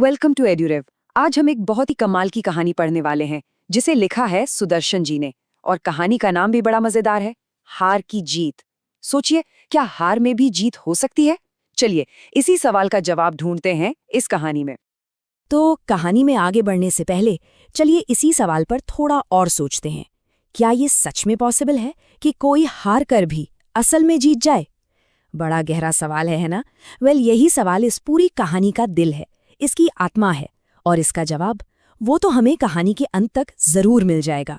Welcome to एड्यूरेव। आज हम एक बहुत ही कमाल की कहानी पढ़ने वाले हैं जिसे लिखा है सुदर्शन जी ने। और कहानी का नाम भी बड़ा मजेदार है, हार की जीत। सोचिए, क्या हार में भी जीत हो सकती है? चलिए इसी सवाल का जवाब ढूंढते हैं इस कहानी में। तो कहानी में आगे बढ़ने से पहले चलिए इसी सवाल पर थोड़ा और सोचते हैं। क्या ये सच में पॉसिबल है कि कोई हार कर भी असल में जीत जाए? बड़ा गहरा सवाल है ना? यही सवाल इस पूरी कहानी का दिल है, इसकी आत्मा है। और इसका जवाब वो तो हमें कहानी के अंत तक जरूर मिल जाएगा।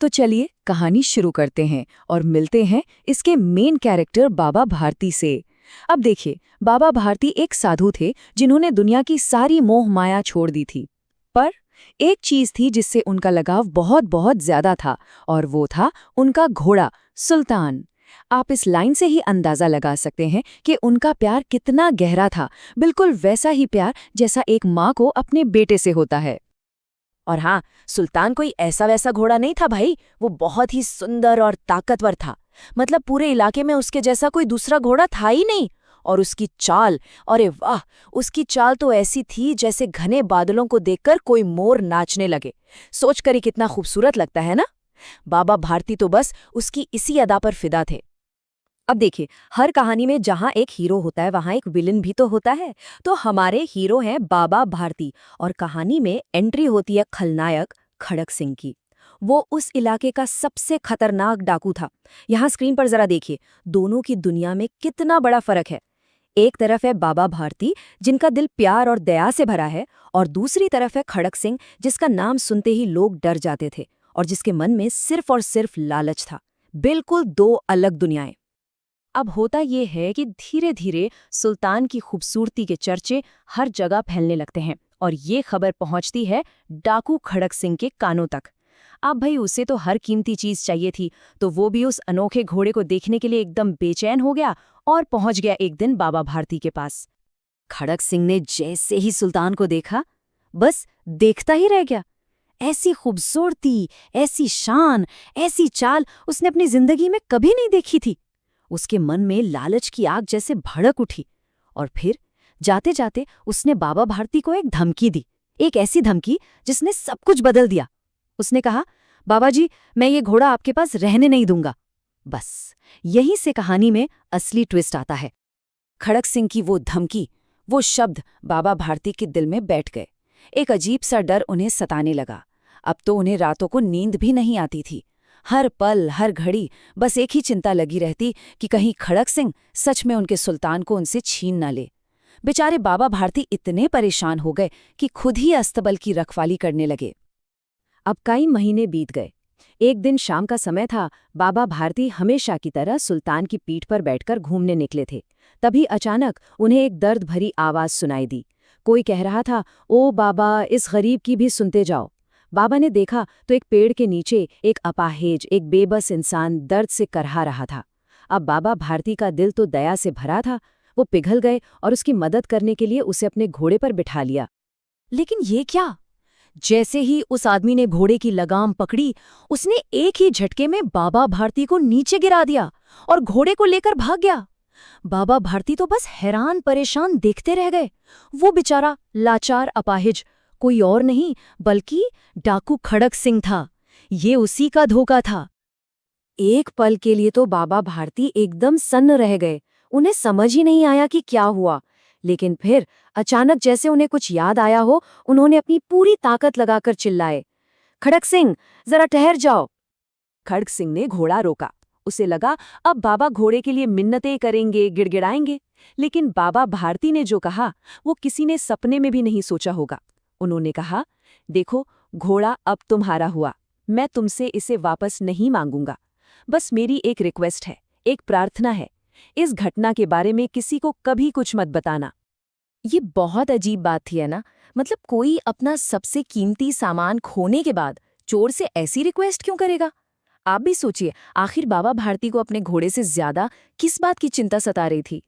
तो चलिए कहानी शुरू करते हैं और मिलते हैं इसके मेन कैरेक्टर बाबा भारती से। अब देखिए, बाबा भारती एक साधु थे जिन्होंने दुनिया की सारी मोह माया छोड़ दी थी। पर एक चीज थी जिससे उनका लगाव बहुत बहुत ज्यादा था, और वो था उनका घोड़ा सुल्तान। आप इस लाइन से ही अंदाजा लगा सकते हैं कि उनका प्यार कितना गहरा था, बिल्कुल वैसा ही प्यार जैसा एक माँ को अपने बेटे से होता है। और हाँ, सुल्तान कोई ऐसा वैसा घोड़ा नहीं था भाई, वो बहुत ही सुंदर और ताकतवर था। मतलब पूरे इलाके में उसके जैसा कोई दूसरा घोड़ा था ही नहीं। और उसकी चाल, अरे वाह, उसकी चाल तो ऐसी थी जैसे घने बादलों को देखकर कोई मोर नाचने लगे। सोचकर ही कितना खूबसूरत लगता है ना। बाबा भारती तो बस उसकी इसी अदा पर फिदा थे। अब देखिए, हर कहानी में जहाँ एक हीरो होता है वहाँ एक विलन भी तो होता है। तो हमारे हीरो हैं बाबा भारती, और कहानी में एंट्री होती है खलनायक खड़क सिंह की। वो उस इलाके का सबसे खतरनाक डाकू था। यहाँ स्क्रीन पर जरा देखिए, दोनों की दुनिया में कितना बड़ा फर्क है। एक तरफ है बाबा भारती, जिनका दिल प्यार और दया से भरा है, और दूसरी तरफ है खड़क सिंह, जिसका नाम सुनते ही लोग डर जाते थे और जिसके मन में सिर्फ और सिर्फ लालच था। बिल्कुल दो अलग दुनियाएं। अब होता ये है कि धीरे धीरे सुल्तान की खूबसूरती के चर्चे हर जगह फैलने लगते हैं, और ये खबर पहुंचती है डाकू खड़क सिंह के कानों तक। अब भाई, उसे तो हर कीमती चीज चाहिए थी, तो वो भी उस अनोखे घोड़े को देखने के लिए एकदम बेचैन हो गया और पहुंच गया एक दिन बाबा भारती के पास। खड़क सिंह ने जैसे ही सुल्तान को देखा, बस देखता ही रह गया। ऐसी खूबसूरती, ऐसी शान, ऐसी चाल उसने अपनी जिंदगी में कभी नहीं देखी थी। उसके मन में लालच की आग जैसे भड़क उठी, और फिर जाते जाते उसने बाबा भारती को एक धमकी दी। एक ऐसी धमकी जिसने सब कुछ बदल दिया। उसने कहा, बाबा जी, मैं ये घोड़ा आपके पास रहने नहीं दूंगा। बस यहीं से कहानी में असली ट्विस्ट आता है। खड़क सिंह की वो धमकी, वो शब्द बाबा भारती के दिल में बैठ गए। एक अजीब सा डर उन्हें सताने लगा। अब तो उन्हें रातों को नींद भी नहीं आती थी। हर पल, हर घड़ी बस एक ही चिंता लगी रहती कि कहीं खड़क सिंह सच में उनके सुल्तान को उनसे छीन न ले। बेचारे बाबा भारती इतने परेशान हो गए कि खुद ही अस्तबल की रखवाली करने लगे। अब कई महीने बीत गए। एक दिन शाम का समय था। बाबा भारती हमेशा की तरह सुल्तान की पीठ पर बैठकर घूमने निकले थे। तभी अचानक उन्हें एक दर्द भरी आवाज सुनाई दी। कोई कह रहा था, ओ बाबा, इस गरीब की भी सुनते जाओ। बाबा ने देखा तो एक पेड़ के नीचे एक अपाहिज, एक बेबस इंसान दर्द से करहा रहा था। अब बाबा भारती का दिल तो दया से भरा था। वो पिघल गए और उसकी मदद करने के लिए उसे अपने घोड़े पर बिठा लिया। लेकिन ये क्या? जैसे ही उस आदमी ने घोड़े की लगाम पकड़ी, उसने एक ही झटके में बाबा भारती को नीचे गिरा दिया और घोड़े को लेकर भाग गया। बाबा भारती तो बस हैरान परेशान देखते रह गए। वो बेचारा लाचार अपाहिज कोई और नहीं बल्कि डाकू खड़क सिंह था। ये उसी का धोखा था। एक पल के लिए तो बाबा भारती एकदम सन्न रह गए। उन्हें समझ ही नहीं आया कि क्या हुआ। लेकिन फिर अचानक जैसे उन्हें कुछ याद आया हो, उन्होंने अपनी पूरी ताकत लगाकर चिल्लाए, खड़क सिंह, जरा ठहर जाओ। खड़क सिंह ने घोड़ा रोका। उसे लगा अब बाबा घोड़े के लिए मिन्नतें करेंगे, गिड़गिड़ाएंगे। लेकिन बाबा भारती ने जो कहा वो किसी ने सपने में भी नहीं सोचा होगा। उन्होंने कहा, देखो, घोड़ा अब तुम्हारा हुआ। मैं तुमसे इसे वापस नहीं मांगूंगा। बस मेरी एक रिक्वेस्ट है, एक प्रार्थना है। इस घटना के बारे में किसी को कभी कुछ मत बताना। ये बहुत अजीब बात थी, है ना? मतलब कोई अपना सबसे कीमती सामान खोने के बाद चोर से ऐसी रिक्वेस्ट क्यों करेगा? आप भी सोचिए, आखिर बाबा भारती को अपने घोड़े से ज्यादा किस बात की चिंता सता रही थी?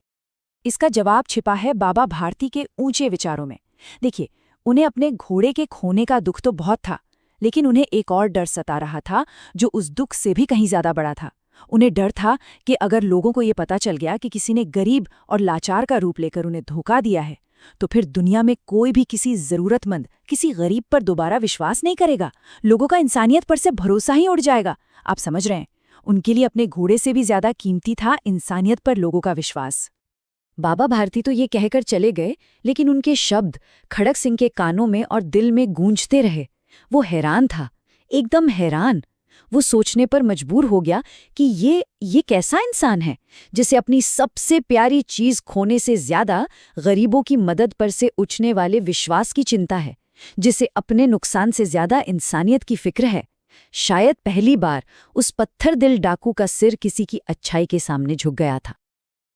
इसका जवाब छिपा है बाबा भारती के ऊंचे विचारों में। देखिए, उन्हें अपने घोड़े के खोने का दुख तो बहुत था, लेकिन उन्हें एक और डर सता रहा था जो उस दुख से भी कहीं ज्यादा बड़ा था। उन्हें डर था कि अगर लोगों को ये पता चल गया कि किसी ने गरीब और लाचार का रूप लेकर उन्हें धोखा दिया है, तो फिर दुनिया में कोई भी किसी जरूरतमंद, किसी गरीब पर दोबारा विश्वास नहीं करेगा। लोगों का इंसानियत पर से भरोसा ही उड़ जाएगा। आप समझ रहे हैं, उनके लिए अपने घोड़े से भी ज्यादा कीमती था इंसानियत पर लोगों का विश्वास। बाबा भारती तो ये कहकर चले गए, लेकिन उनके शब्द खड़क सिंह के कानों में और दिल में गूंजते रहे। वो हैरान था, एकदम हैरान। वो सोचने पर मजबूर हो गया कि ये कैसा इंसान है जिसे अपनी सबसे प्यारी चीज खोने से ज्यादा गरीबों की मदद पर से उछने वाले विश्वास की चिंता है, जिसे अपने नुकसान से ज्यादा इंसानियत की फिक्र है। शायद पहली बार उस पत्थर दिल डाकू का सिर किसी की अच्छाई के सामने झुक गया था।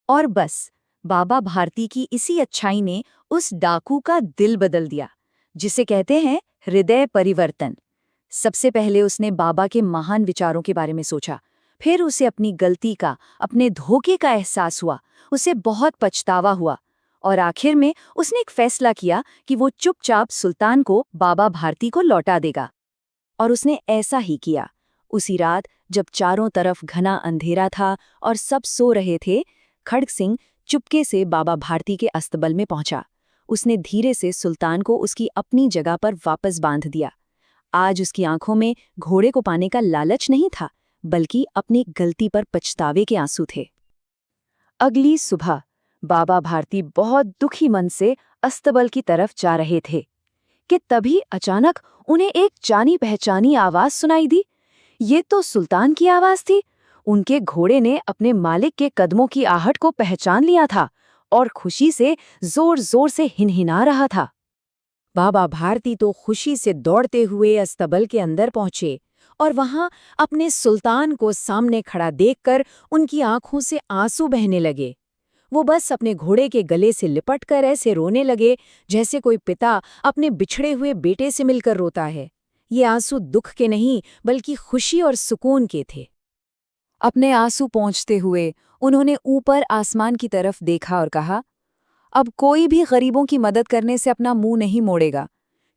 और बस बाबा भारती की इसी अच्छाई ने उस डाकू का दिल बदल दिया, जिसे कहते हैं हृदय परिवर्तन। सबसे पहले उसने बाबा के महान विचारों के बारे में सोचा, फिर उसे अपनी गलती का, अपने धोखे का एहसास हुआ, उसे बहुत पछतावा हुआ, और आखिर में उसने एक फैसला किया कि वो चुपचाप सुल्तान को बाबा भारती को लौटा देगा। और उसने ऐसा ही किया। उसी रात जब चारों तरफ घना अंधेरा था और सब सो रहे थे, खड़ग सिंह चुपके से बाबा भारती के अस्तबल में पहुंचा। उसने धीरे से सुल्तान को उसकी अपनी जगह पर वापस बांध दिया। आज उसकी आंखों में घोड़े को पाने का लालच नहीं था, बल्कि अपनी गलती पर पछतावे के आंसू थे। अगली सुबह बाबा भारती बहुत दुखी मन से अस्तबल की तरफ जा रहे थे कि तभी अचानक उन्हें एक जानी पहचानी आवाज सुनाई दी। ये तो सुल्तान की आवाज थी। उनके घोड़े ने अपने मालिक के कदमों की आहट को पहचान लिया था और खुशी से जोर जोर से हिनहिना रहा था। बाबा भारती तो खुशी से दौड़ते हुए अस्तबल के अंदर पहुंचे और वहां अपने सुल्तान को सामने खड़ा देखकर उनकी आंखों से आंसू बहने लगे। वो बस अपने घोड़े के गले से लिपटकर ऐसे रोने लगे जैसे कोई पिता अपने बिछड़े हुए बेटे से मिलकर रोता है। ये आंसू दुख के नहीं, बल्कि खुशी और सुकून के थे। अपने आंसू पोंछते हुए उन्होंने ऊपर आसमान की तरफ देखा और कहा, अब कोई भी गरीबों की मदद करने से अपना मुंह नहीं मोड़ेगा,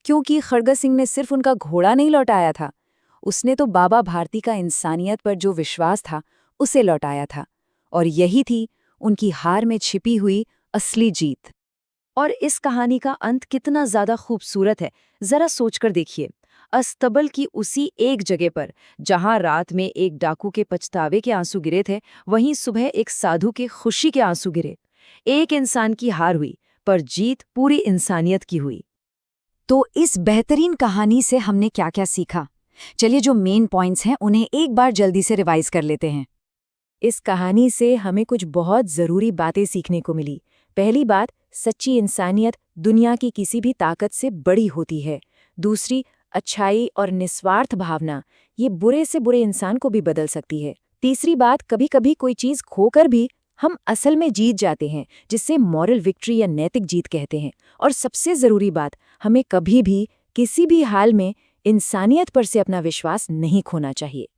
क्योंकि खड़ग सिंह ने सिर्फ उनका घोड़ा नहीं लौटाया था, उसने तो बाबा भारती का इंसानियत पर जो विश्वास था उसे लौटाया था। और यही थी उनकी हार में छिपी हुई असली जीत। और इस कहानी का अंत कितना ज्यादा खूबसूरत है, जरा सोचकर देखिए। अस्तबल की उसी एक जगह पर जहां रात में एक डाकू के पछतावे के आंसू गिरे थे, वहीं सुबह एक साधु के खुशी के आंसू गिरे। एक इंसान की हार हुई, पर जीत पूरी इंसानियत की हुई। तो इस बेहतरीन कहानी से हमने क्या क्या सीखा? चलिए जो मेन पॉइंट्स हैं उन्हें एक बार जल्दी से रिवाइज कर लेते हैं। इस कहानी से हमें कुछ बहुत ज़रूरी बातें सीखने को मिली। पहली बात, सच्ची इंसानियत दुनिया की किसी भी ताकत से बड़ी होती है। दूसरी, अच्छाई और निस्वार्थ भावना ये बुरे से बुरे इंसान को भी बदल सकती है। तीसरी बात, कभी कभी कोई चीज़ खोकर भी हम असल में जीत जाते हैं, जिससे मॉरल विक्ट्री या नैतिक जीत कहते हैं। और सबसे ज़रूरी बात, हमें कभी भी किसी भी हाल में इंसानियत पर से अपना विश्वास नहीं खोना चाहिए।